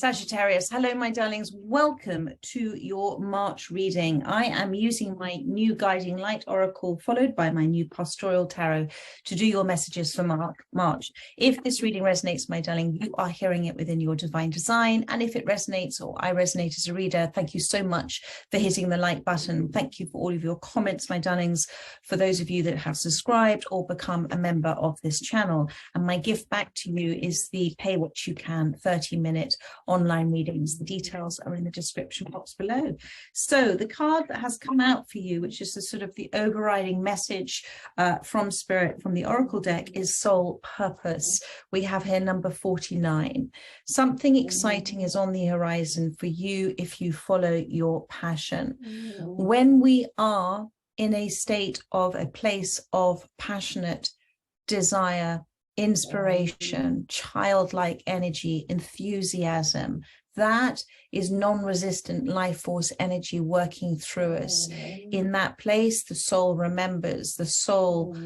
Sagittarius, hello my darlings, welcome to your March reading. I am using my new guiding light oracle followed by my new pastoral tarot to do your messages for March. If this reading resonates, my darling, you are hearing it within your divine design, and if it resonates or I resonate as a reader, thank you so much for hitting the like button. Thank you for all of your comments, my darlings, for those of you that have subscribed or become a member of this channel. And my gift back to you is the Pay What You Can 30-minute online readings. The details are in the description box below. So the card that has come out for you, which is the sort of the overriding message from Spirit, from the Oracle deck, is Soul Purpose. We have here number 49. Something exciting is on the horizon for you if you follow your passion. When we are in a state of a place of passionate desire, inspiration, childlike energy, enthusiasm, that is non-resistant life force energy working through us. In that place, the soul remembers. The soul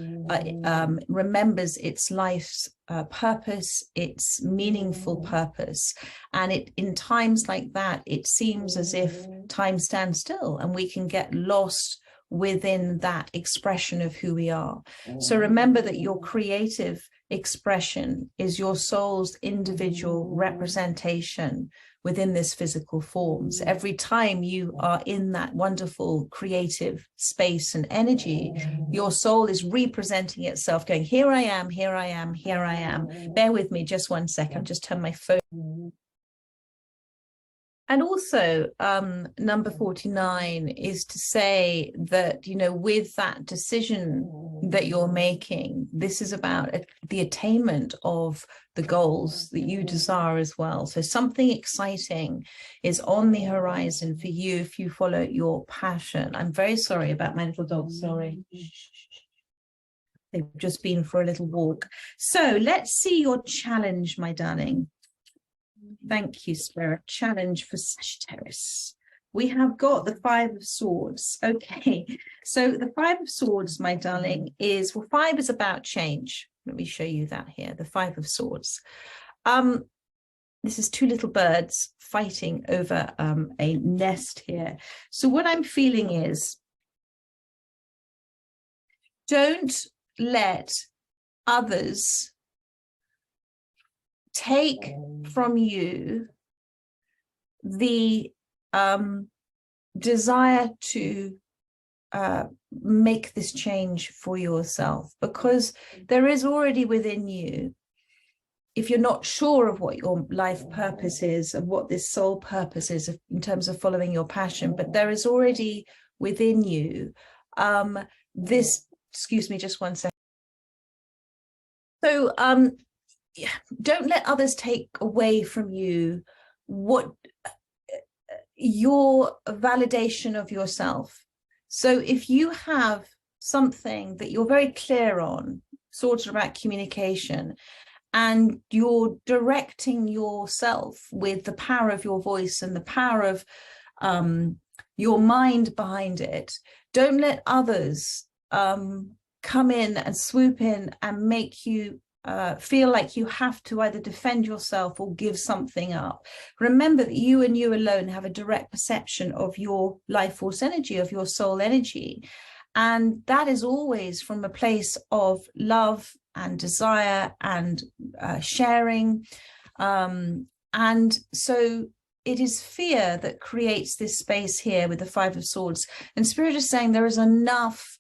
remembers its life's purpose, its meaningful purpose. And in times like that, it seems as if time stands still and we can get lost within that expression of who we are. So remember that your creative expression is your soul's individual representation within this physical form. So every time you are in that wonderful creative space and energy, your soul is representing itself, going, here I am, here I am, here I am. Bear with me just one second, I'll just turn my phone. And also, number 49 is to say that, you know, with that decision that you're making, this is about the attainment of the goals that you desire as well. So something exciting is on the horizon for you if you follow your passion. I'm very sorry about my little dog, sorry. They've just been for a little walk. So let's see your challenge, my darling. Thank you, Spirit. Challenge for Sagittarius. We have got the Five of Swords. Okay, so the Five of Swords, my darling, is, well, 5 is about change. Let me show you that here, the Five of Swords. This is two little birds fighting over a nest here. So what I'm feeling is, don't let others take from you the desire to make this change for yourself, because there is already within you, if you're not sure of what your life purpose is and what this soul purpose is in terms of following your passion, but there is already within you this, excuse me just one second. So don't let others take away from you what your validation of yourself. So if you have something that you're very clear on, sort of about communication, and you're directing yourself with the power of your voice and the power of your mind behind it, don't let others come in and swoop in and make you feel like you have to either defend yourself or give something up. Remember that you and you alone have a direct perception of your life force energy, of your soul energy. And that is always from a place of love and desire and sharing. And so it is fear that creates this space here with the Five of Swords. And Spirit is saying there is enough.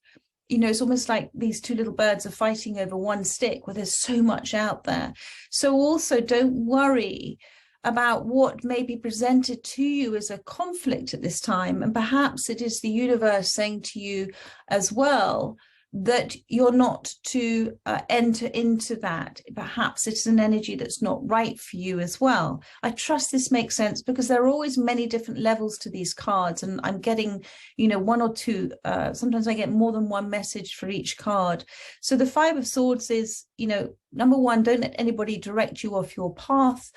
You know, it's almost like these two little birds are fighting over one stick where there's so much out there. So also don't worry about what may be presented to you as a conflict at this time. And perhaps it is the universe saying to you as well that you're not to enter into that. Perhaps it's an energy that's not right for you as well. I trust this makes sense, because there are always many different levels to these cards, and I'm getting, you know, one or two, sometimes I get more than one message for each card. So the Five of Swords is, you know, number one, don't let anybody direct you off your path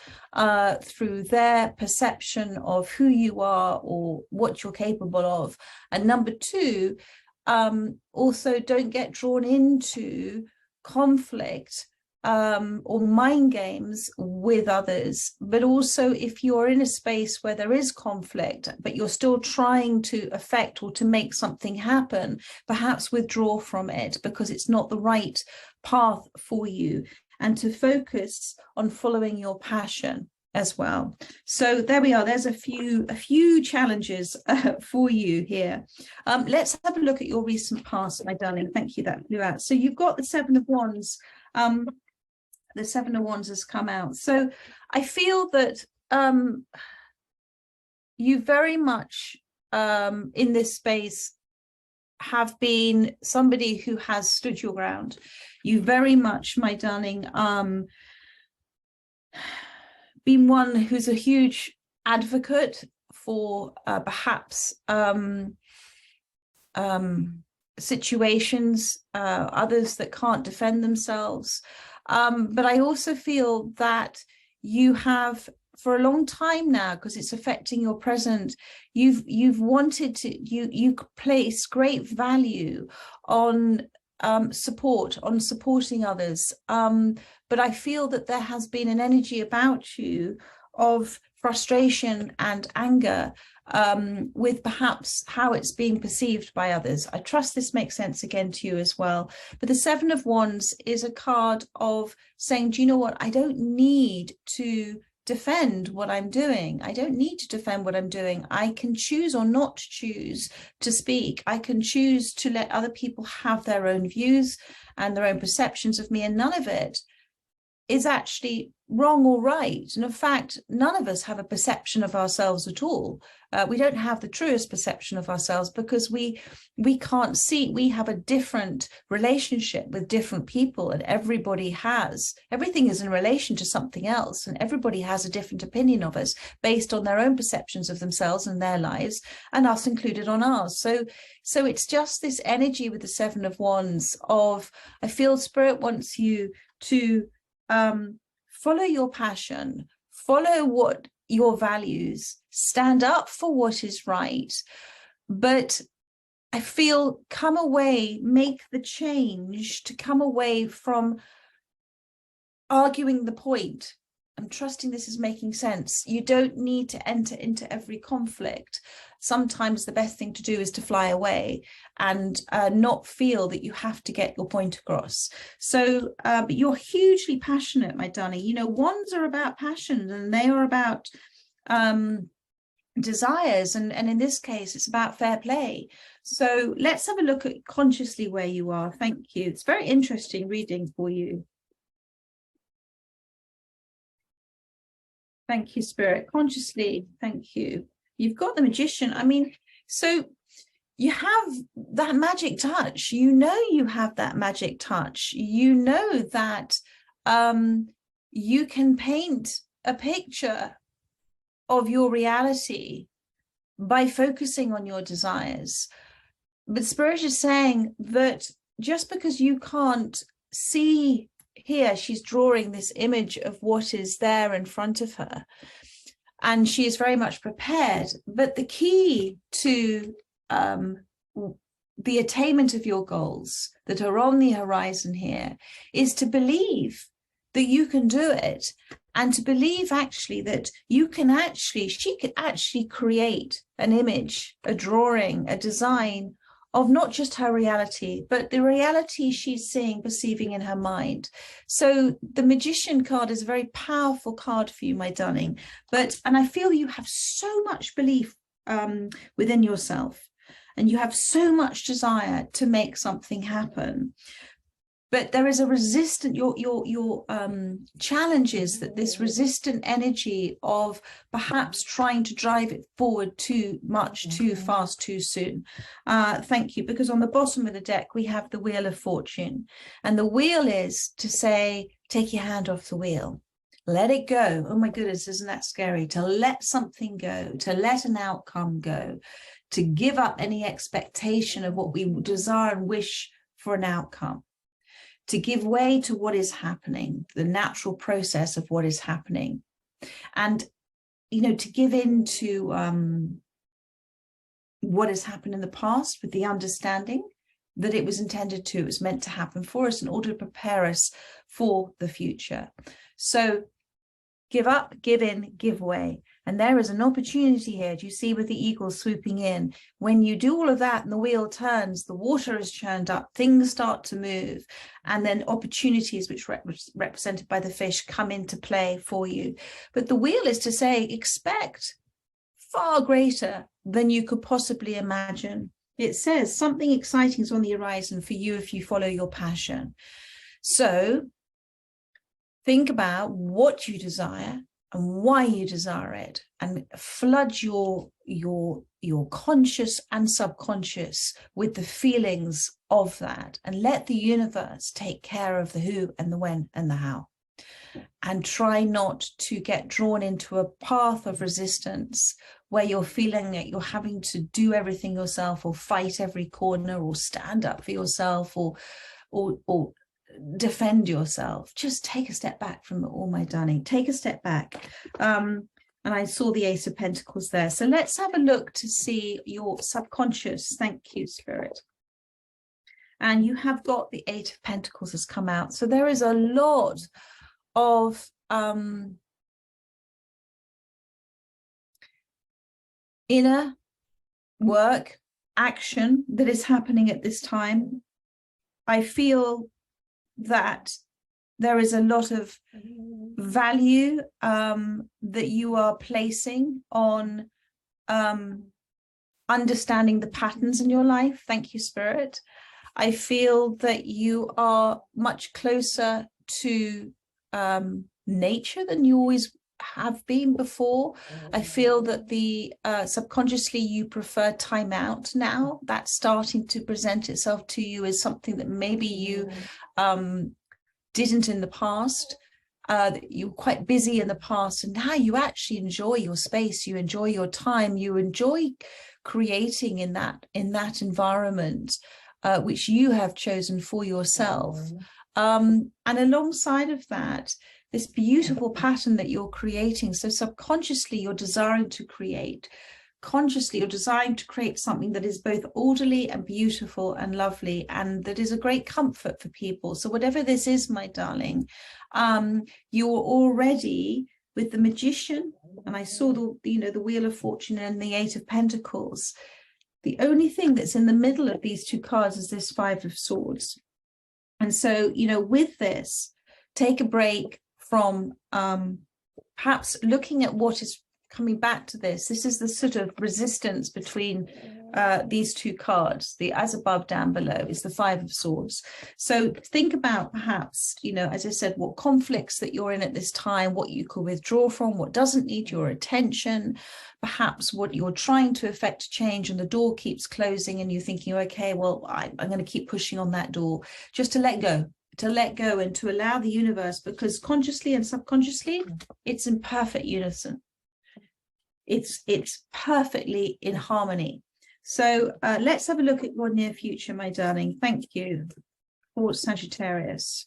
through their perception of who you are or what you're capable of. And number two, also don't get drawn into conflict or mind games with others, but also if you're in a space where there is conflict, but you're still trying to affect or to make something happen, perhaps withdraw from it because it's not the right path for you, and to focus on following your passion as well. So there we are. There's a few challenges for you here. Let's have a look at your recent past, my darling. Thank you, that flew out. So you've got the Seven of Wands. The Seven of Wands has come out. So I feel that you very much in this space have been somebody who has stood your ground. You very much, my darling, been one who's a huge advocate for perhaps situations, others that can't defend themselves. But I also feel that you have, for a long time now, because it's affecting your present, you've wanted to, you place great value on support, on supporting others. But I feel that there has been an energy about you of frustration and anger with perhaps how it's being perceived by others. I trust this makes sense again to you as well. But the Seven of Wands is a card of saying, do you know what? I don't need to defend what I'm doing. I don't need to defend what I'm doing. I can choose or not choose to speak. I can choose to let other people have their own views and their own perceptions of me, and none of it is actually wrong or right. And in fact, none of us have a perception of ourselves at all. We don't have the truest perception of ourselves because we can't see. We have a different relationship with different people, and everything is in relation to something else, and everybody has a different opinion of us based on their own perceptions of themselves and their lives, and us included on ours. So it's just this energy with the Seven of Wands of, I feel Spirit wants you to follow your passion, follow what your values, stand up for what is right. But I feel come away, make the change to come away from arguing the point. I'm trusting this is making sense. You don't need to enter into every conflict. Sometimes the best thing to do is to fly away and not feel that you have to get your point across. So but you're hugely passionate, my darling. You know, wands are about passion, and they are about desires. And in this case, it's about fair play. So let's have a look at consciously where you are. Thank you. It's very interesting reading for you. Thank you, Spirit. Consciously, thank you. You've got the Magician. I mean, so you have that magic touch. You know you have that magic touch. You know that you can paint a picture of your reality by focusing on your desires. But Spirit is saying that just because you can't see here, she's drawing this image of what is there in front of her, and she is very much prepared. But the key to the attainment of your goals that are on the horizon here is to believe that you can do it, and to believe actually that you can actually, she could actually create an image, a drawing, a design of not just her reality, but the reality she's seeing, perceiving in her mind. So the Magician card is a very powerful card for you, my darling. And I feel you have so much belief within yourself, and you have so much desire to make something happen. But there is a resistant, your challenge is that this resistant energy of perhaps trying to drive it forward too much, too fast, too soon. Thank you, because on the bottom of the deck, we have the Wheel of Fortune. And the wheel is to say, take your hand off the wheel. Let it go. Oh my goodness, isn't that scary? To let something go, to let an outcome go, to give up any expectation of what we desire and wish for an outcome. To give way to what is happening, the natural process of what is happening. And, you know, to give in to what has happened in the past with the understanding that it was intended to. It was meant to happen for us in order to prepare us for the future. So give up, give in, give away. And there is an opportunity here. Do you see with the eagle swooping in? When you do all of that and the wheel turns, the water is churned up, things start to move, and then opportunities, which represented by the fish, come into play for you. But the wheel is to say, expect far greater than you could possibly imagine. It says something exciting is on the horizon for you if you follow your passion. So think about what you desire and why you desire it, and flood your conscious and subconscious with the feelings of that, and let the universe take care of the who and the when and the how. And try not to get drawn into a path of resistance where you're feeling that you're having to do everything yourself, or fight every corner, or stand up for yourself, or defend yourself. Just take a step back from it all, my darling. Take a step back. And I saw the Ace of Pentacles there. So let's have a look to see your subconscious. Thank you, Spirit. And you have got the Eight of Pentacles has come out. So there is a lot of inner work, action that is happening at this time. I feel that there is a lot of value that you are placing on understanding the patterns in your life. Thank you, Spirit. I feel that you are much closer to nature than you always have been before. I feel that the subconsciously you prefer time out now. That's starting to present itself to you as something that maybe you didn't in the past. You were quite busy in the past, and now you actually enjoy your space, you enjoy your time, you enjoy creating in that environment which you have chosen for yourself. And alongside of that, this beautiful pattern that you're creating. So subconsciously you're desiring to create, consciously you're desiring to create something that is both orderly and beautiful and lovely, and that is a great comfort for people. So whatever this is, my darling, you're already with the Magician, and I saw the Wheel of Fortune and the Eight of Pentacles. The only thing that's in the middle of these two cards is this Five of Swords. And so, with this, take a break from perhaps looking at what is coming back to this. This is the sort of resistance between these two cards. The as above, down below is the Five of Swords. So think about perhaps, as I said, what conflicts that you're in at this time, what you could withdraw from, what doesn't need your attention, perhaps what you're trying to effect change and the door keeps closing and you're thinking, okay, well, I'm going to keep pushing on that door. Just to let go and to allow the universe, because consciously and subconsciously, it's in perfect unison. It's perfectly in harmony. So let's have a look at your near future, my darling. Thank you for Sagittarius.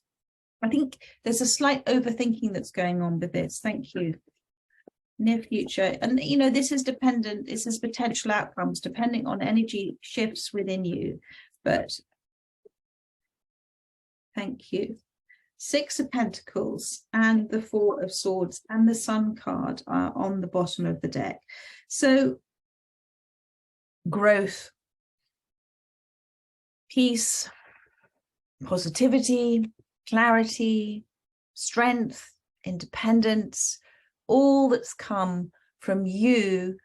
I think there's a slight overthinking that's going on with this. Thank you. Near future. And, this is dependent. This is potential outcomes depending on energy shifts within you. But thank you. Six of Pentacles and the Four of Swords and the Sun card are on the bottom of the deck. So growth, peace, positivity, clarity, strength, independence, all that's come from you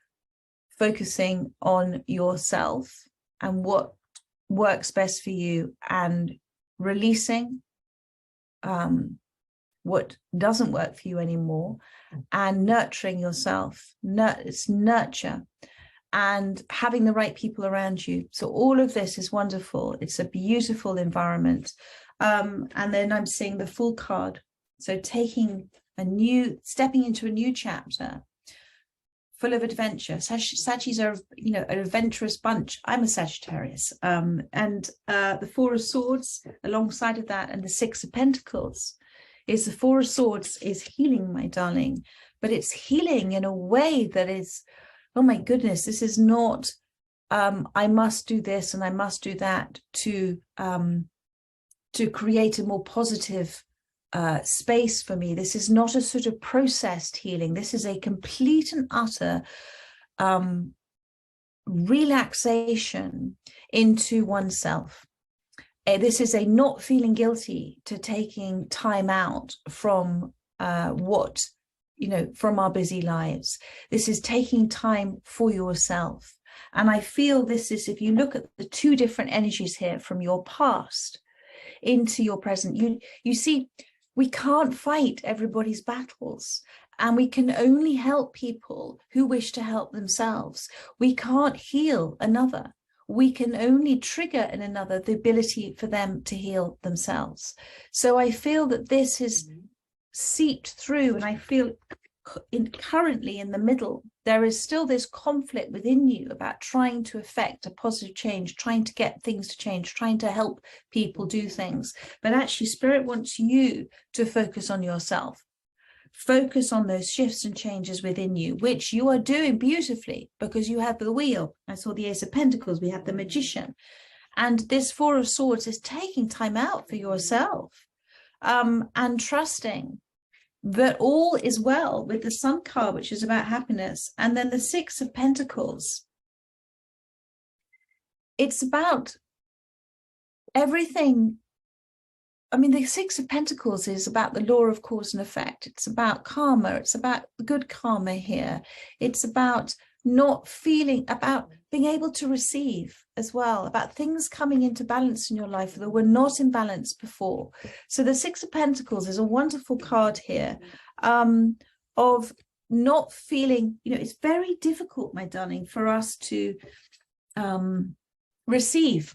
focusing on yourself and what works best for you, and releasing what doesn't work for you anymore, and nurturing yourself. It's nurture and having the right people around you. So all of this is wonderful. It's a beautiful environment. And then I'm seeing the Fool card. So stepping into a new chapter full of adventure. Sagittarius are, an adventurous bunch. I'm a Sagittarius. And the Four of Swords alongside of that, and the Six of Pentacles, is the Four of Swords is healing, my darling. But it's healing in a way that is, oh my goodness, this is not I must do this and I must do that to create a more positive space for me. This is not a sort of processed healing. This is a complete and utter relaxation into oneself. This is a not feeling guilty to taking time out from from our busy lives. This is taking time for yourself. And I feel this is, if you look at the two different energies here from your past into your present, you see, we can't fight everybody's battles, and we can only help people who wish to help themselves. We can't heal another. We can only trigger in another the ability for them to heal themselves. So I feel that this is seeped through, and I feel currently in the middle, there is still this conflict within you about trying to affect a positive change, trying to get things to change, trying to help people do things. But actually, Spirit wants you to focus on yourself. Focus on those shifts and changes within you, which you are doing beautifully, because you have the wheel. I saw the Ace of Pentacles, we have the Magician. And this Four of Swords is taking time out for yourself, and trusting that all is well with the Sun card, which is about happiness. And then the Six of Pentacles. It's about everything. I mean, the Six of Pentacles is about the law of cause and effect. It's about karma. It's about good karma here. It's about not feeling, about being able to receive as well, about things coming into balance in your life that were not in balance before. So the Six of Pentacles is a wonderful card here, of not feeling, it's very difficult, my darling, for us to receive.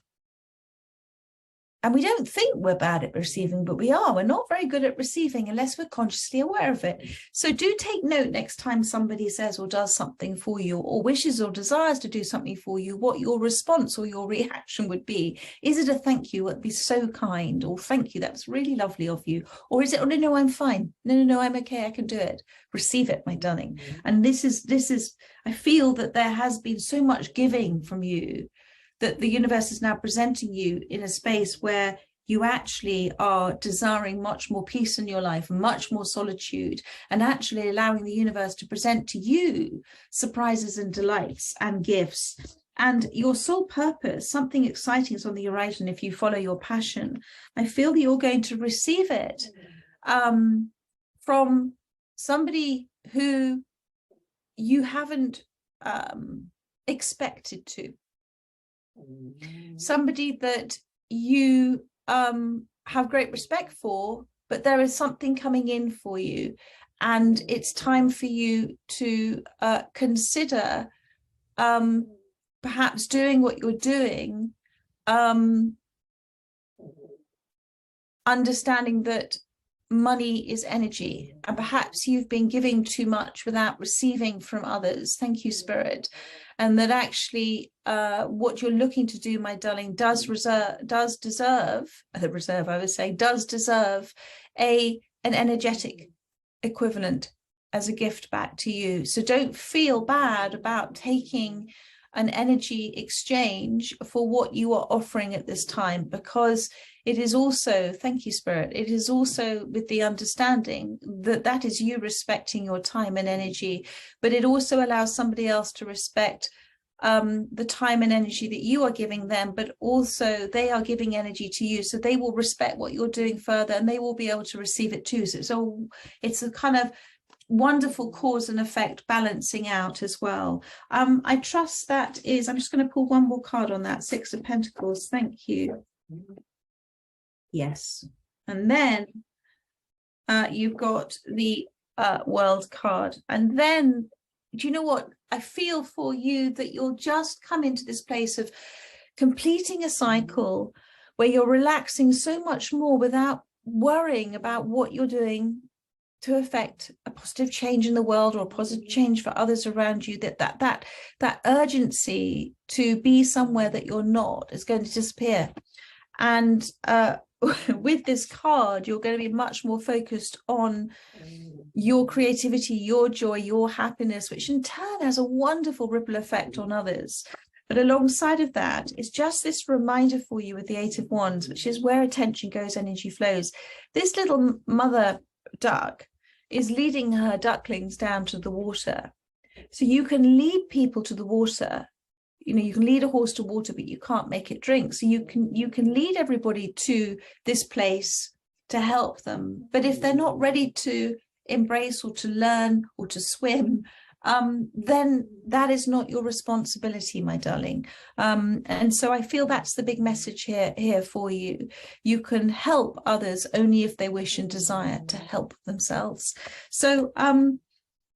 And we don't think we're bad at receiving, but we are. We're not very good at receiving unless we're consciously aware of it. So do take note next time somebody says or does something for you, or wishes or desires to do something for you, what your response or your reaction would be. Is it a thank you? It'd be so kind, or thank you, that's really lovely of you. Or is it, oh, no, I'm fine. No, I'm okay. I can do it. Receive it, my darling. And this is, I feel that there has been so much giving from you, that the universe is now presenting you in a space where you actually are desiring much more peace in your life, much more solitude, and actually allowing the universe to present to you surprises and delights and gifts. And your soul purpose, something exciting is on the horizon if you follow your passion. I feel that you're going to receive it from somebody who you haven't expected to. Somebody that you have great respect for, but there is something coming in for you, and it's time for you to consider perhaps doing what you're doing, understanding that money is energy, and perhaps you've been giving too much without receiving from others. Thank you, Spirit. And that actually what you're looking to do, my darling, does deserve an energetic equivalent as a gift back to you. So don't feel bad about taking an energy exchange for what you are offering at this time, because it is also, thank you, Spirit, it is also with the understanding that that is you respecting your time and energy, but it also allows somebody else to respect the time and energy that you are giving them, but also they are giving energy to you, so they will respect what you're doing further, and they will be able to receive it too. So it's a kind of wonderful cause and effect balancing out as well. I trust that is, I'm just going to pull one more card on that, Six of Pentacles. Thank you. Yes. And then you've got the World card. And then, do you know what? I feel for you that you'll just come into this place of completing a cycle where you're relaxing so much more without worrying about what you're doing to affect a positive change in the world or a positive change for others around you. That urgency to be somewhere that you're not is going to disappear. And with this card, you're going to be much more focused on your creativity, your joy, your happiness, which in turn has a wonderful ripple effect on others. But alongside of that is just this reminder for you with the Eight of Wands, which is where attention goes, energy flows. This little mother duck is leading her ducklings down to the water. So you can lead people to the water. You know, you can lead a horse to water, but you can't make it drink. So you can lead everybody to this place to help them. But if they're not ready to embrace or to learn or to swim, then that is not your responsibility, my darling. And so I feel that's the big message here for you. You can help others only if they wish and desire to help themselves. So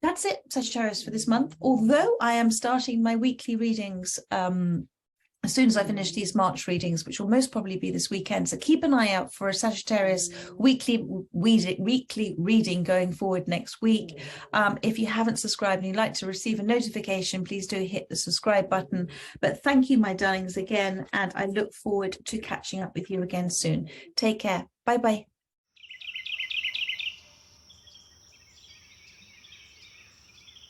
that's it, Sagittarius, for this month. Although I am starting my weekly readings as soon as I finish these March readings, which will most probably be this weekend. So keep an eye out for a Sagittarius weekly reading going forward next week. If you haven't subscribed and you'd like to receive a notification, please do hit the subscribe button. But thank you, my darlings, again, and I look forward to catching up with you again soon. Take care. Bye-bye.